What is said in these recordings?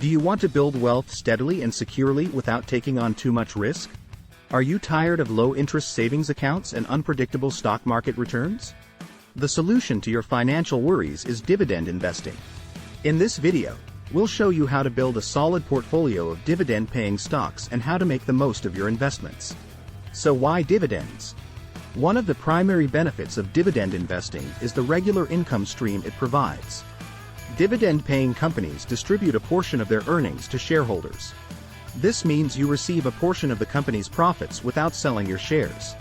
Do you want to build wealth steadily and securely without taking on too much risk? Are you tired of low-interest savings accounts and unpredictable stock market returns? The solution to your financial worries is dividend investing. In this video, we'll show you how to build a solid portfolio of dividend-paying stocks and how to make the most of your investments. So why dividends? One of the primary benefits of dividend investing is the regular income stream it provides. Dividend-paying companies distribute a portion of their earnings to shareholders. This means you receive a portion of the company's profits without selling your shares.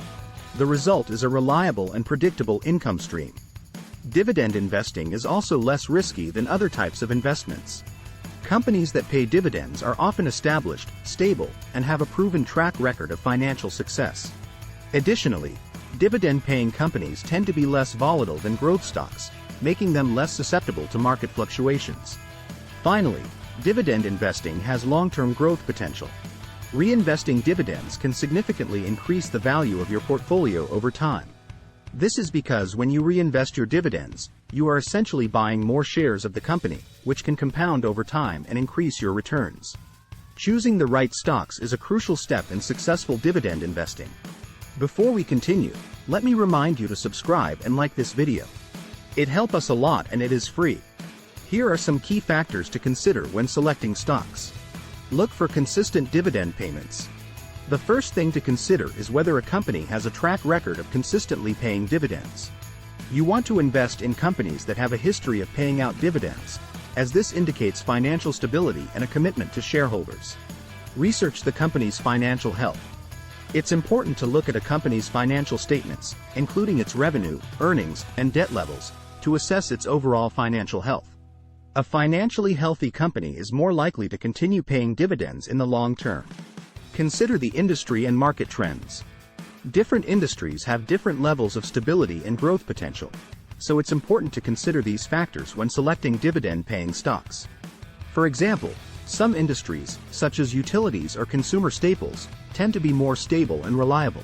The result is a reliable and predictable income stream. Dividend investing is also less risky than other types of investments. Companies that pay dividends are often established, stable, and have a proven track record of financial success. Additionally, dividend-paying companies tend to be less volatile than growth stocks, making them less susceptible to market fluctuations. Finally, dividend investing has long-term growth potential. Reinvesting dividends can significantly increase the value of your portfolio over time. This is because when you reinvest your dividends, you are essentially buying more shares of the company, which can compound over time and increase your returns. Choosing the right stocks is a crucial step in successful dividend investing. Before we continue, let me remind you to subscribe and like this video. It helps us a lot and it is free. Here are some key factors to consider when selecting stocks. Look for consistent dividend payments. The first thing to consider is whether a company has a track record of consistently paying dividends. You want to invest in companies that have a history of paying out dividends, as this indicates financial stability and a commitment to shareholders. Research the company's financial health. It's important to look at a company's financial statements, including its revenue, earnings, and debt levels, to assess its overall financial health. A financially healthy company is more likely to continue paying dividends in the long term. Consider the industry and market trends. Different industries have different levels of stability and growth potential, so it's important to consider these factors when selecting dividend-paying stocks. For example, some industries, such as utilities or consumer staples, tend to be more stable and reliable,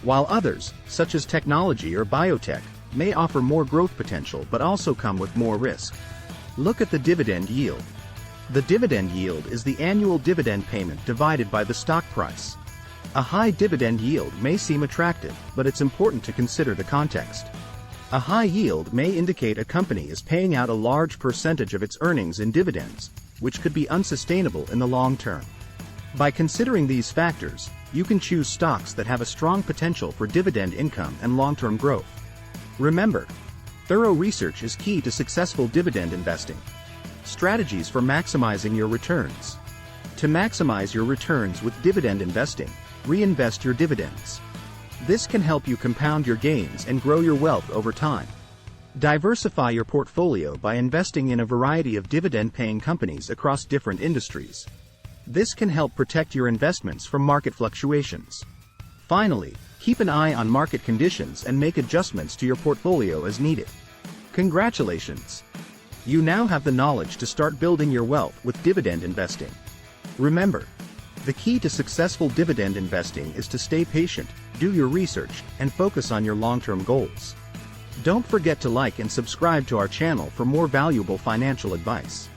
while others, such as technology or biotech, may offer more growth potential but also come with more risk. Look at the dividend yield. The dividend yield is the annual dividend payment divided by the stock price. A high dividend yield may seem attractive, but it's important to consider the context. A high yield may indicate a company is paying out a large percentage of its earnings in dividends, which could be unsustainable in the long term. By considering these factors, you can choose stocks that have a strong potential for dividend income and long-term growth. Remember, thorough research is key to successful dividend investing. Strategies for maximizing your returns. To maximize your returns with dividend investing, reinvest your dividends. This can help you compound your gains and grow your wealth over time. Diversify your portfolio by investing in a variety of dividend-paying companies across different industries. This can help protect your investments from market fluctuations. Finally, keep an eye on market conditions and make adjustments to your portfolio as needed. Congratulations! You now have the knowledge to start building your wealth with dividend investing. Remember, the key to successful dividend investing is to stay patient, do your research, and focus on your long-term goals. Don't forget to like and subscribe to our channel for more valuable financial advice.